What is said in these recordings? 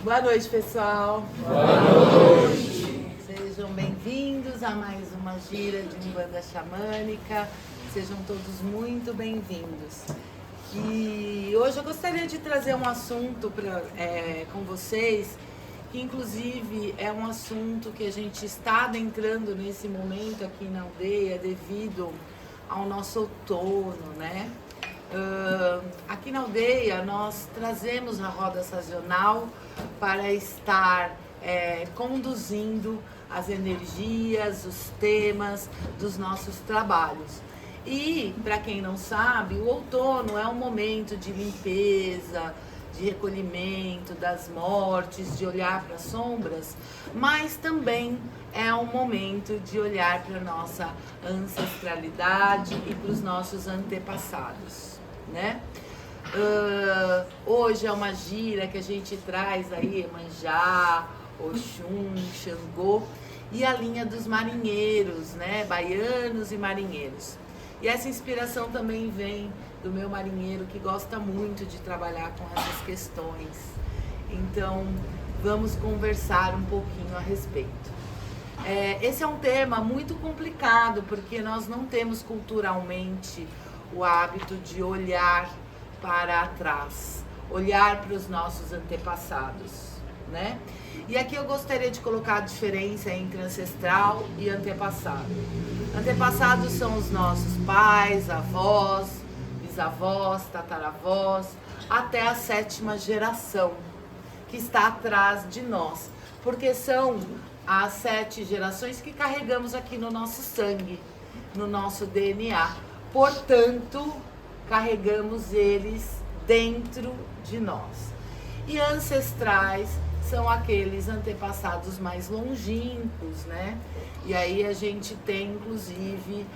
Boa noite, pessoal. Boa noite. Sejam bem-vindos a mais uma gira de Umbanda Xamânica. Sejam todos muito bem-vindos. E hoje eu gostaria de trazer um assunto com vocês, que inclusive é um assunto que a gente está adentrando nesse momento aqui na aldeia devido ao nosso outono, né? Aqui na aldeia nós trazemos a roda sazonal para estar conduzindo as energias, os temas dos nossos trabalhos. E, para quem não sabe, o outono é um momento de limpeza, de recolhimento das mortes, de olhar para as sombras, mas também é um momento de olhar para a nossa ancestralidade e para os nossos antepassados, né? Hoje é uma gira que a gente traz aí Iemanjá, Oxum, Xangô e a linha dos marinheiros, né? Baianos e marinheiros. E essa inspiração também vem do meu marinheiro, que gosta muito de trabalhar com essas questões. Então, vamos conversar um pouquinho a respeito. Esse é um tema muito complicado, porque nós não temos culturalmente o hábito de olhar para trás, olhar para os nossos antepassados, né? E aqui eu gostaria de colocar a diferença entre ancestral e antepassado. Antepassados são os nossos pais, avós, bisavós, tataravós, até a 7ª geração, que está atrás de nós, porque são as 7 gerações que carregamos aqui no nosso sangue, no nosso DNA. Portanto, carregamos eles dentro de nós. E ancestrais são aqueles antepassados mais longínquos, né? E aí a gente tem, inclusive,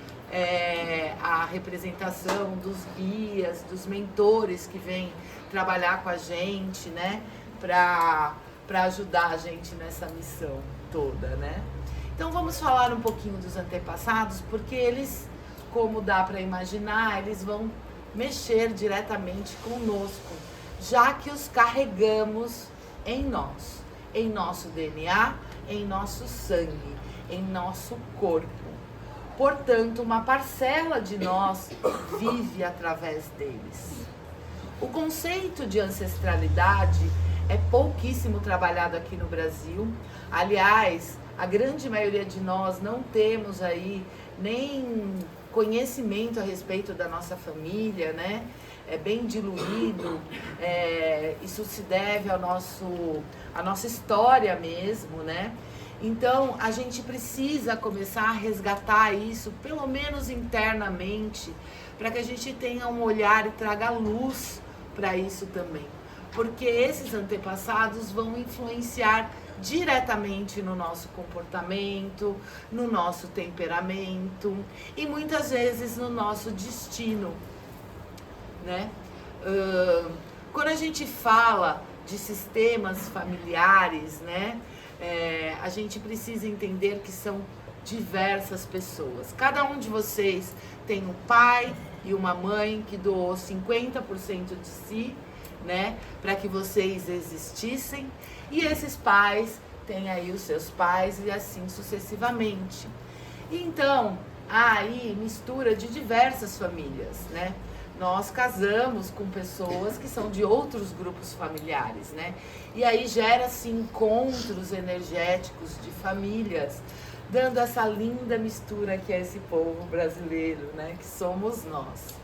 a representação dos guias, dos mentores que vêm trabalhar com a gente, né? Para ajudar a gente nessa missão toda, né? Então vamos falar um pouquinho dos antepassados, porque eles, como dá para imaginar, eles vão mexer diretamente conosco, já que os carregamos em nós, em nosso DNA, em nosso sangue, em nosso corpo. Portanto, uma parcela de nós vive através deles. O conceito de ancestralidade é pouquíssimo trabalhado aqui no Brasil. Aliás, a grande maioria de nós não temos aí nem conhecimento a respeito da nossa família, né? É bem diluído, isso se deve à nossa história mesmo, né? Então, a gente precisa começar a resgatar isso, pelo menos internamente, para que a gente tenha um olhar e traga luz para isso também. Porque esses antepassados vão influenciar diretamente no nosso comportamento, no nosso temperamento e muitas vezes no nosso destino, né? Quando a gente fala de sistemas familiares, né? A gente precisa entender que são diversas pessoas. Cada um de vocês tem um pai e uma mãe que doou 50% de si, né, para que vocês existissem, e esses pais têm aí os seus pais e assim sucessivamente. Então, há aí mistura de diversas famílias, né? Nós casamos com pessoas que são de outros grupos familiares, né? E aí gera-se encontros energéticos de famílias, dando essa linda mistura que é esse povo brasileiro, né? Que somos nós.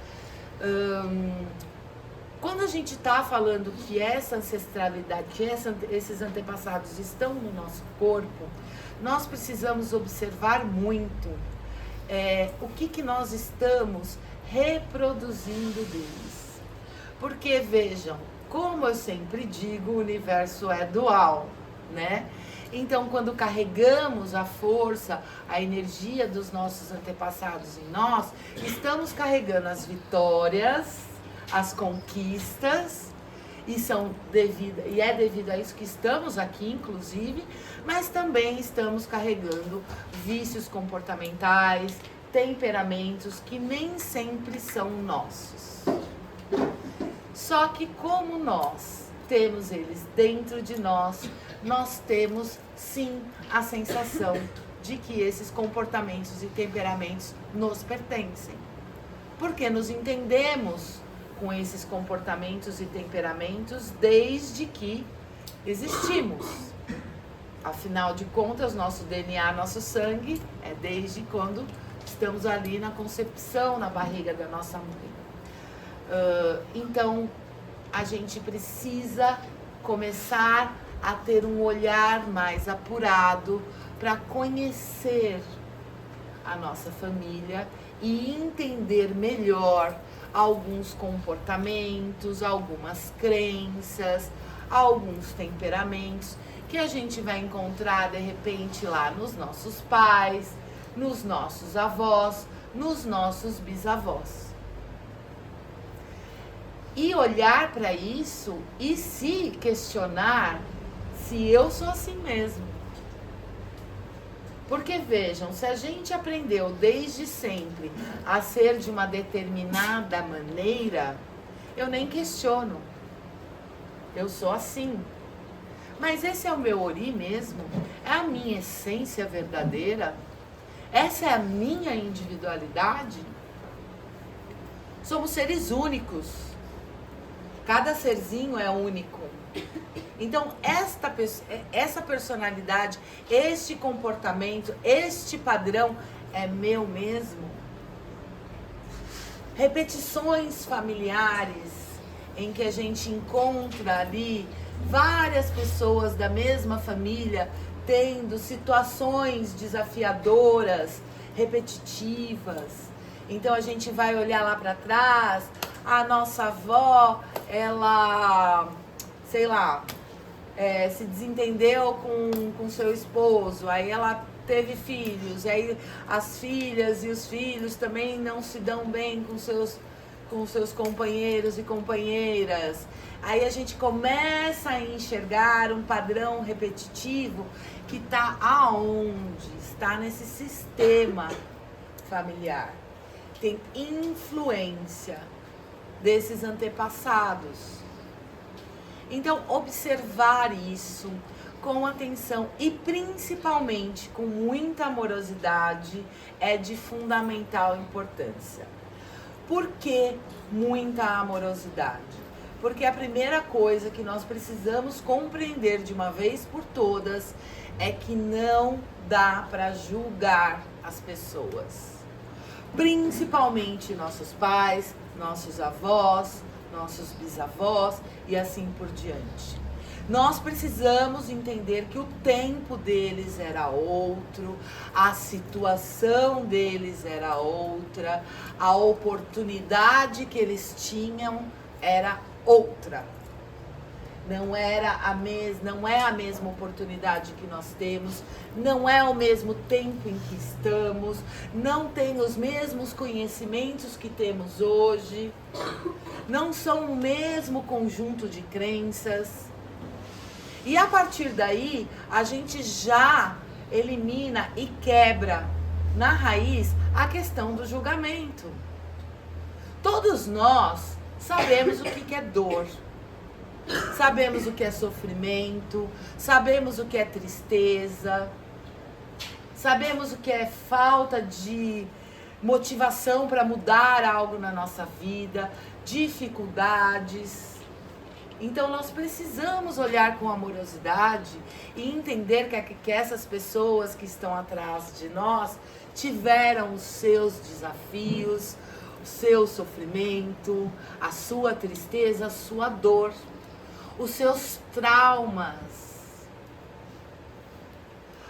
Quando a gente está falando que essa ancestralidade, que esses antepassados estão no nosso corpo, nós precisamos observar muito o que nós estamos reproduzindo deles. Porque, vejam, como eu sempre digo, o universo é dual, né? Então, quando carregamos a força, a energia dos nossos antepassados em nós, estamos carregando as vitórias, as conquistas, e é devido a isso que estamos aqui, inclusive, mas também estamos carregando vícios comportamentais, temperamentos que nem sempre são nossos. Só que como nós temos eles dentro de nós, nós temos sim a sensação de que esses comportamentos e temperamentos nos pertencem. Porque nos entendemos com esses comportamentos e temperamentos desde que existimos. Afinal de contas, nosso DNA, nosso sangue é desde quando estamos ali na concepção, na barriga da nossa mãe. Então, a gente precisa começar a ter um olhar mais apurado para conhecer a nossa família e entender melhor alguns comportamentos, algumas crenças, alguns temperamentos que a gente vai encontrar de repente lá nos nossos pais, nos nossos avós, nos nossos bisavós. E olhar para isso e se questionar se eu sou assim mesmo. Porque vejam, se a gente aprendeu desde sempre a ser de uma determinada maneira, eu nem questiono. Eu sou assim. Mas esse é o meu ori mesmo? É a minha essência verdadeira? Essa é a minha individualidade? Somos seres únicos. Cada serzinho é único. Então, essa personalidade, este comportamento, este padrão é meu mesmo? Repetições familiares em que a gente encontra ali várias pessoas da mesma família tendo situações desafiadoras, repetitivas. Então, a gente vai olhar lá para trás, a nossa avó, ela, sei lá, se desentendeu com seu esposo, aí ela teve filhos, aí as filhas e os filhos também não se dão bem com seus companheiros e companheiras. Aí a gente começa a enxergar um padrão repetitivo que está aonde? Está nesse sistema familiar. Tem influência desses antepassados. Então, observar isso com atenção e principalmente com muita amorosidade é de fundamental importância. Por que muita amorosidade? Porque a primeira coisa que nós precisamos compreender de uma vez por todas é que não dá para julgar as pessoas. Principalmente nossos pais, nossos avós, nossos bisavós e assim por diante. Nós precisamos entender que o tempo deles era outro, a situação deles era outra, a oportunidade que eles tinham era outra. Não é a mesma oportunidade que nós temos, não é o mesmo tempo em que estamos, não tem os mesmos conhecimentos que temos hoje, não são o mesmo conjunto de crenças. E a partir daí, a gente já elimina e quebra na raiz a questão do julgamento. Todos nós sabemos o que é dor. Sabemos o que é sofrimento, sabemos o que é tristeza, sabemos o que é falta de motivação para mudar algo na nossa vida, dificuldades. Então nós precisamos olhar com amorosidade e entender que essas pessoas que estão atrás de nós tiveram os seus desafios, o seu sofrimento, a sua tristeza, a sua dor, os seus traumas,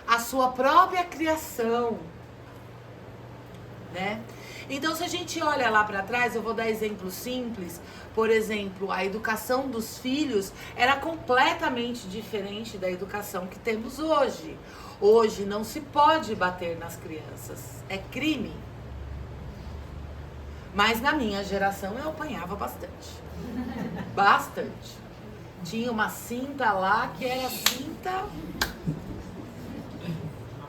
a sua própria criação, né? Então, se a gente olha lá para trás, eu vou dar exemplos simples. Por exemplo, a educação dos filhos era completamente diferente da educação que temos hoje. Hoje não se pode bater nas crianças, é crime. Mas na minha geração eu apanhava bastante. Bastante. Tinha uma cinta lá que era cinta,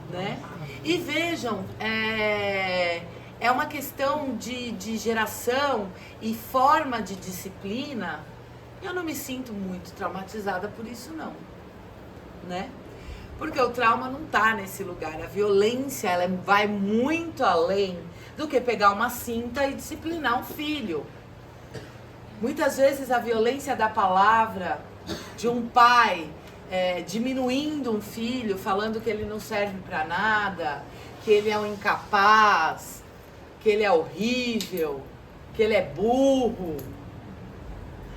né? E vejam, é uma questão de geração e forma de disciplina Eu não me sinto muito traumatizada por isso não, né? Porque o trauma não tá nesse lugar. A violência, ela vai muito além do que pegar uma cinta e disciplinar um filho. Muitas vezes a violência da palavra de um pai diminuindo um filho, falando que ele não serve para nada, que ele é um incapaz, que ele é horrível, que ele é burro,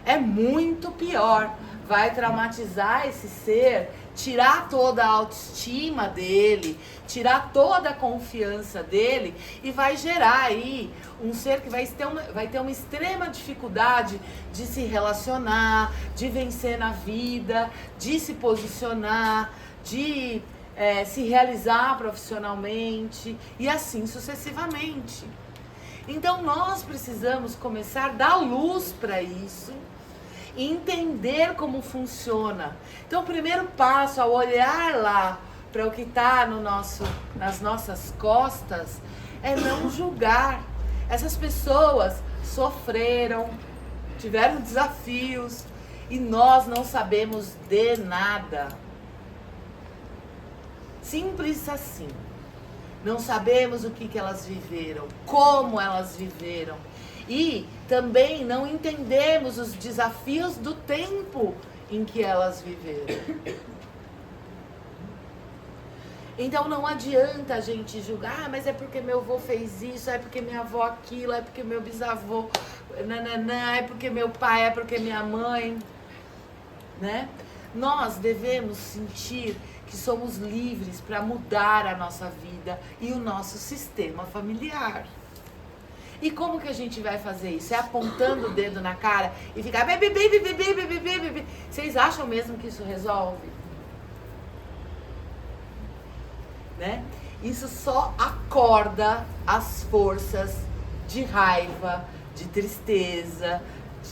é muito pior. Vai traumatizar esse ser, tirar toda a autoestima dele, tirar toda a confiança dele e vai gerar aí um ser que vai ter uma extrema dificuldade de se relacionar, de vencer na vida, de se posicionar, de se realizar profissionalmente e assim sucessivamente. Então nós precisamos começar a dar luz para isso, entender como funciona. Então o primeiro passo ao olhar lá para o que está nas nossas costas é não julgar. Essas pessoas sofreram, tiveram desafios e nós não sabemos de nada. Simples assim. Não sabemos o que elas viveram, como elas viveram. E também não entendemos os desafios do tempo em que elas viveram. Então não adianta a gente julgar, mas é porque meu avô fez isso, é porque minha avó aquilo, é porque meu bisavô, nananã, é porque meu pai, é porque minha mãe, né? Nós devemos sentir que somos livres para mudar a nossa vida e o nosso sistema familiar. E como que a gente vai fazer isso? É apontando o dedo na cara e ficar bebê. Vocês acham mesmo que isso resolve? Né? Isso só acorda as forças de raiva, de tristeza,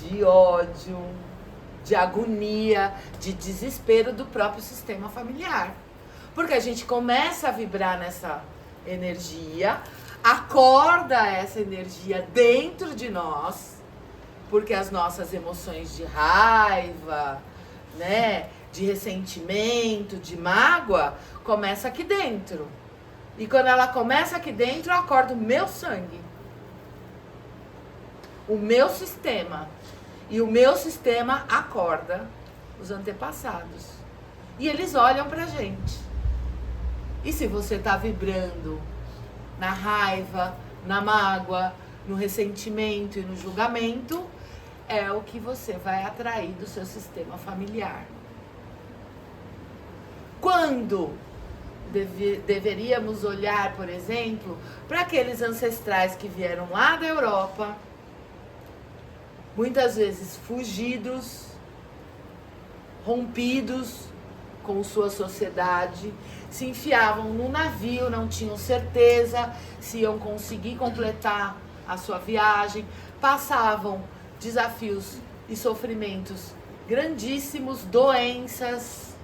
de ódio, de agonia, de desespero do próprio sistema familiar. Porque a gente começa a vibrar nessa energia, acorda essa energia dentro de nós, porque as nossas emoções de raiva, né, de ressentimento, de mágoa, começa aqui dentro. E quando ela começa aqui dentro, eu acordo o meu sangue, o meu sistema. E o meu sistema acorda os antepassados. E eles olham pra gente. E se você tá vibrando na raiva, na mágoa, no ressentimento e no julgamento, é o que você vai atrair do seu sistema familiar. Quando deveríamos olhar, por exemplo, para aqueles ancestrais que vieram lá da Europa, muitas vezes fugidos, rompidos com sua sociedade, se enfiavam no navio, não tinham certeza se iam conseguir completar a sua viagem, passavam desafios e sofrimentos grandíssimos, doenças,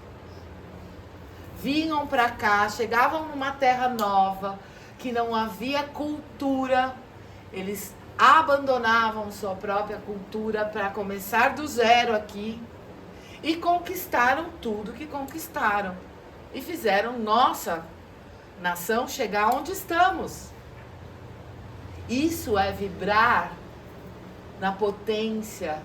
vinham para cá, chegavam numa terra nova, que não havia cultura, eles abandonavam sua própria cultura para começar do zero aqui e conquistaram tudo que conquistaram e fizeram nossa nação chegar onde estamos. Isso é vibrar na potência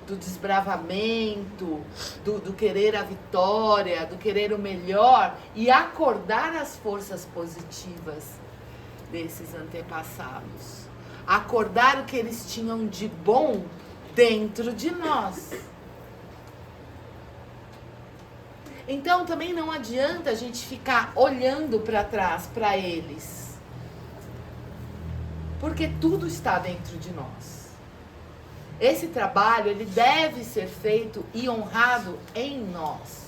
do desbravamento, do querer a vitória, do querer o melhor e acordar as forças positivas desses antepassados. Acordar o que eles tinham de bom dentro de nós. Então também não adianta a gente ficar olhando para trás para eles. Porque tudo está dentro de nós. Esse trabalho, ele deve ser feito e honrado em nós.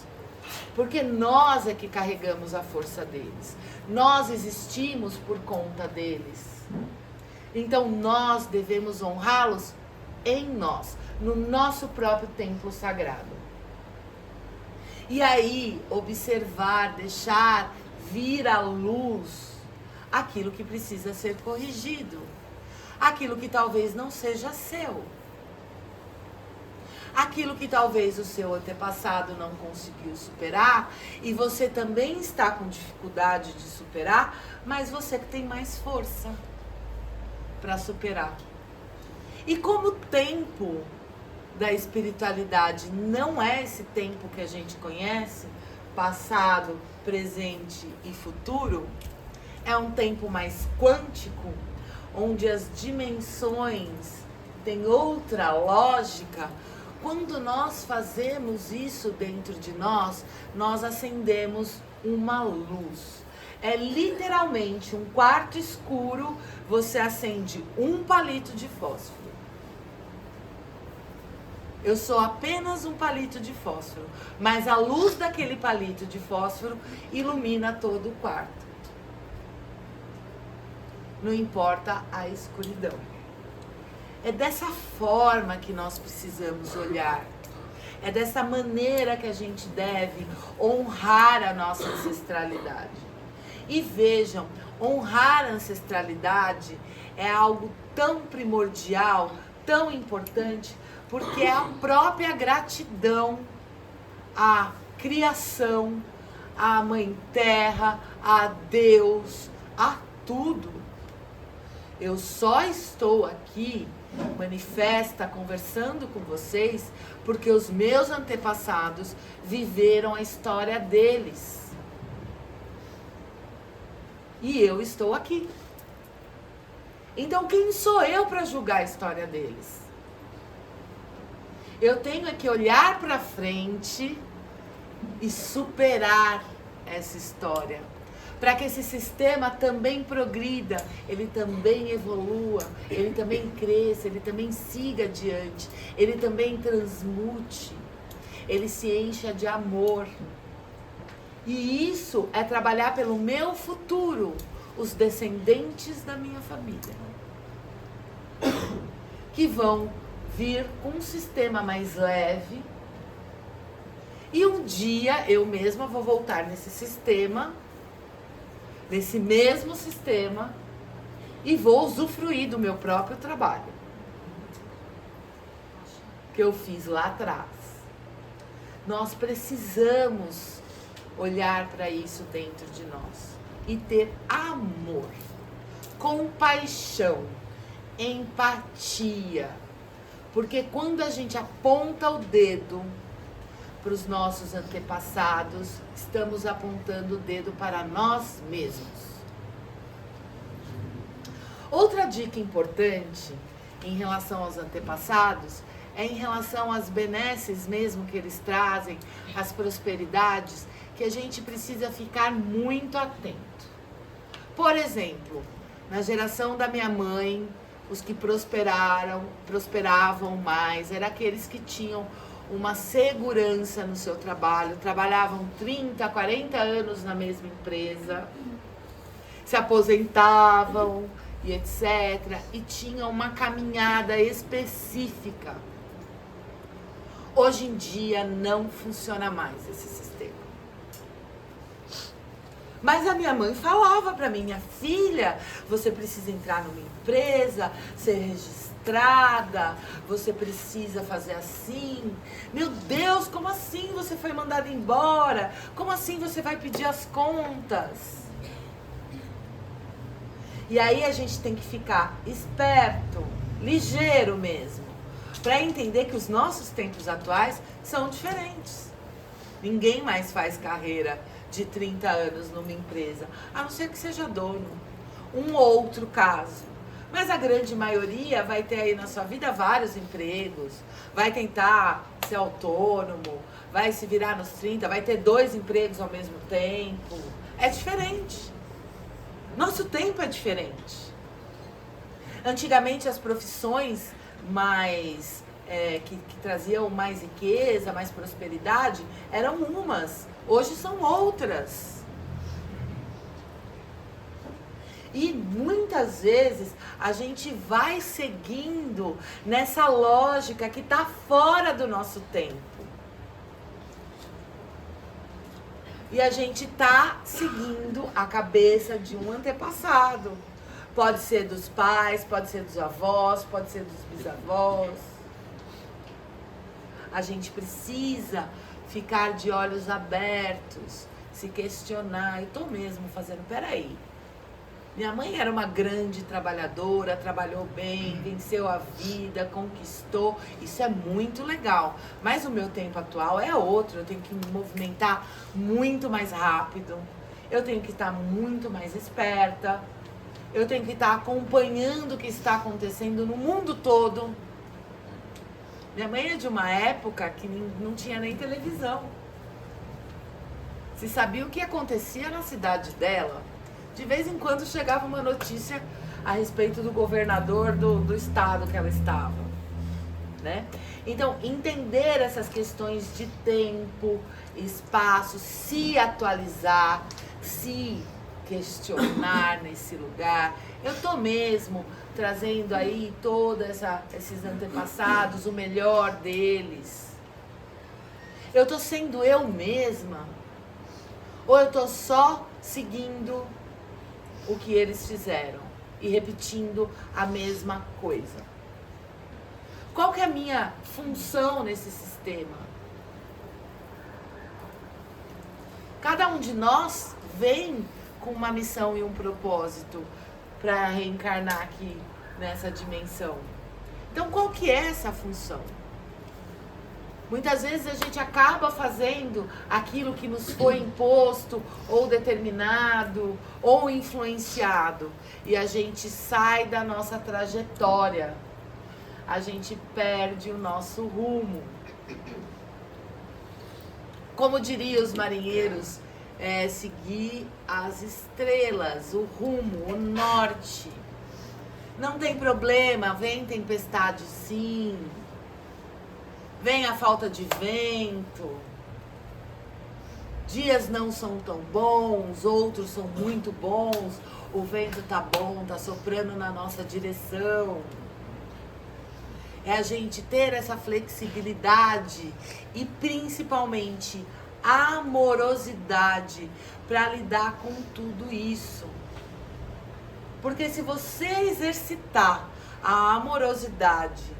Porque nós é que carregamos a força deles. Nós existimos por conta deles. Então nós devemos honrá-los em nós, no nosso próprio templo sagrado. E aí, observar, deixar vir à luz aquilo que precisa ser corrigido. Aquilo que talvez não seja seu. aquilo que talvez o seu antepassado não conseguiu superar e você também está com dificuldade de superar, mas você que tem mais força para superar. E como o tempo da espiritualidade não é esse tempo que a gente conhece, passado, presente e futuro, é um tempo mais quântico, onde as dimensões têm outra lógica. Quando nós fazemos isso dentro de nós, nós acendemos uma luz. É literalmente um quarto escuro, você acende um palito de fósforo. Eu sou apenas um palito de fósforo, mas a luz daquele palito de fósforo ilumina todo o quarto. Não importa a escuridão. É dessa forma que nós precisamos olhar. É dessa maneira que a gente deve honrar a nossa ancestralidade. E vejam, honrar a ancestralidade é algo tão primordial, tão importante, porque é a própria gratidão à criação, à Mãe Terra, a Deus, a tudo. Eu só estou aqui, manifesta, conversando com vocês, porque os meus antepassados viveram a história deles. E eu estou aqui. Então, quem sou eu para julgar a história deles? Eu tenho que olhar para frente e superar essa história, para que esse sistema também progrida, ele também evolua, ele também cresça, ele também siga adiante, ele também transmute, ele se encha de amor. E isso é trabalhar pelo meu futuro, os descendentes da minha família, que vão vir com um sistema mais leve. E um dia eu mesma vou voltar nesse sistema, nesse mesmo sistema, e vou usufruir do meu próprio trabalho que eu fiz lá atrás. Nós precisamos olhar para isso dentro de nós e ter amor, compaixão, empatia. Porque quando a gente aponta o dedo para os nossos antepassados, estamos apontando o dedo para nós mesmos. Outra dica importante em relação aos antepassados é em relação às benesses mesmo que eles trazem, às prosperidades, que a gente precisa ficar muito atento. Por exemplo, na geração da minha mãe, os que prosperavam mais, eram aqueles que tinham uma segurança no seu trabalho, trabalhavam 30, 40 anos na mesma empresa, se aposentavam e etc. E tinham uma caminhada específica. Hoje em dia não funciona mais esse sistema. Mas a minha mãe falava para mim: minha filha, você precisa entrar numa empresa, ser registrada, você precisa fazer assim. Meu Deus, como assim você foi mandada embora? Como assim você vai pedir as contas? E aí a gente tem que ficar esperto, ligeiro mesmo, para entender que os nossos tempos atuais são diferentes. Ninguém mais faz carreira de 30 anos numa empresa, a não ser que seja dono. Um outro caso. Mas a grande maioria vai ter aí na sua vida vários empregos, vai tentar ser autônomo, vai se virar nos 30, vai ter 2 empregos ao mesmo tempo. É diferente. Nosso tempo é diferente. Antigamente as profissões mais que traziam mais riqueza, mais prosperidade, eram umas. Hoje são outras. E muitas vezes a gente vai seguindo nessa lógica que está fora do nosso tempo. E a gente está seguindo a cabeça de um antepassado. Pode ser dos pais, pode ser dos avós, pode ser dos bisavós. A gente precisa ficar de olhos abertos, se questionar. Eu tô mesmo fazendo, peraí. Minha mãe era uma grande trabalhadora, trabalhou bem, venceu a vida, conquistou. Isso é muito legal. Mas o meu tempo atual é outro. Eu tenho que me movimentar muito mais rápido. Eu tenho que estar muito mais esperta. Eu tenho que estar acompanhando o que está acontecendo no mundo todo. Minha mãe é de uma época que não tinha nem televisão. Se sabia o que acontecia na cidade dela, de vez em quando chegava uma notícia a respeito do governador do estado que ela estava, né? Então, entender essas questões de tempo, espaço, se atualizar, se questionar nesse lugar. Eu tô mesmo trazendo aí todos esses antepassados, o melhor deles. Eu tô sendo eu mesma? Ou eu tô só seguindo o que eles fizeram e repetindo a mesma coisa? Qual que é a minha função nesse sistema? Cada um de nós vem com uma missão e um propósito para reencarnar aqui nessa dimensão. Então, qual que é essa função? Muitas vezes a gente acaba fazendo aquilo que nos foi imposto, ou determinado, ou influenciado. E a gente sai da nossa trajetória. A gente perde o nosso rumo. Como diriam os marinheiros, seguir as estrelas, o rumo, o norte. Não tem problema, vem tempestade sim. Vem a falta de vento, dias não são tão bons, outros são muito bons, o vento tá bom, tá soprando na nossa direção. É a gente ter essa flexibilidade e principalmente amorosidade para lidar com tudo isso. Porque se você exercitar a amorosidade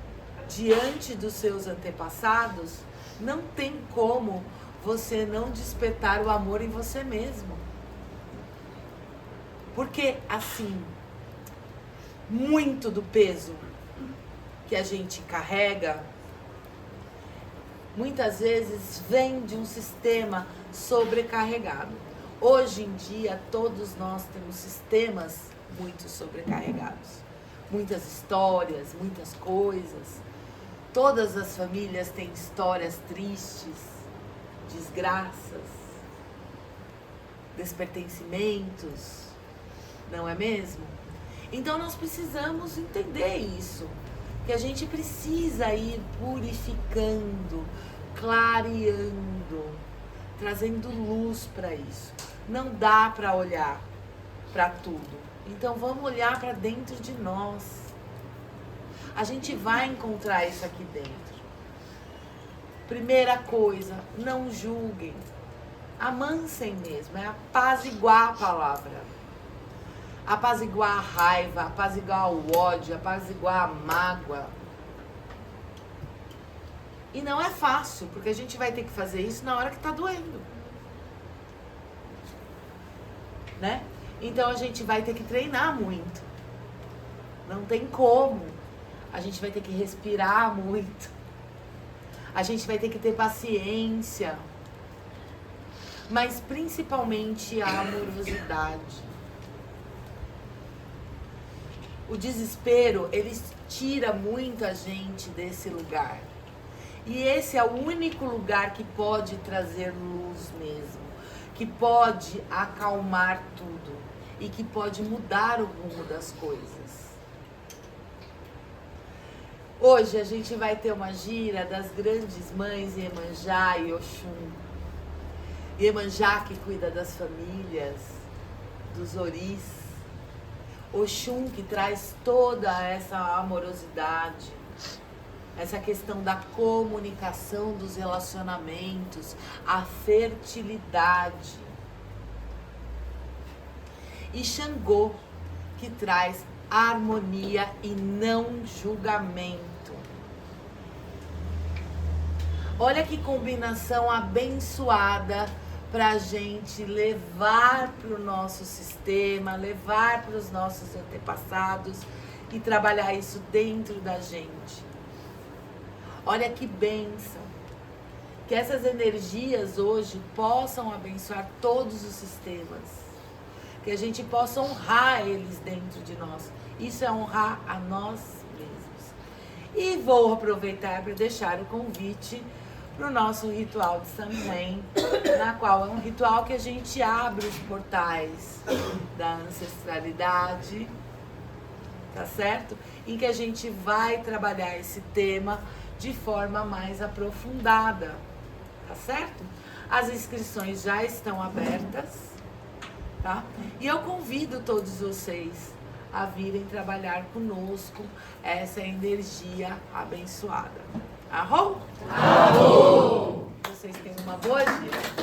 diante dos seus antepassados, não tem como você não despertar o amor em você mesmo. Porque, assim, muito do peso que a gente carrega, muitas vezes vem de um sistema sobrecarregado. Hoje em dia, todos nós temos sistemas muito sobrecarregados. Muitas histórias, muitas coisas. Todas as famílias têm histórias tristes, desgraças, despertencimentos, não é mesmo? Então nós precisamos entender isso, que a gente precisa ir purificando, clareando, trazendo luz para isso. Não dá para olhar para tudo. Então vamos olhar para dentro de nós. A gente vai encontrar isso aqui dentro. Primeira coisa, não julguem. Amansem mesmo, é apaziguar a palavra. Apaziguar a raiva, apaziguar o ódio, apaziguar a mágoa. E não é fácil, porque a gente vai ter que fazer isso na hora que tá doendo. Né? Então a gente vai ter que treinar muito. Não tem como. A gente vai ter que respirar muito. A gente vai ter que ter paciência. Mas principalmente a amorosidade. O desespero, ele tira muita gente desse lugar. E esse é o único lugar que pode trazer luz mesmo. Que pode acalmar tudo. E que pode mudar o rumo das coisas. Hoje a gente vai ter uma gira das grandes mães Iemanjá e Oxum. Iemanjá que cuida das famílias, dos oris. Oxum que traz toda essa amorosidade, essa questão da comunicação dos relacionamentos, a fertilidade. E Xangô que traz harmonia e não julgamento. Olha que combinação abençoada para a gente levar para o nosso sistema, levar para os nossos antepassados e trabalhar isso dentro da gente. Olha que bênção. Que essas energias hoje possam abençoar todos os sistemas. Que a gente possa honrar eles dentro de nós. Isso é honrar a nós mesmos. E vou aproveitar para deixar o convite para o nosso ritual de Samhain, na qual é um ritual que a gente abre os portais da ancestralidade, tá certo? Em que a gente vai trabalhar esse tema de forma mais aprofundada, tá certo? As inscrições já estão abertas, tá? E eu convido todos vocês a virem trabalhar conosco essa energia abençoada. Arrou? Arrou! Vocês tenham uma boa dia.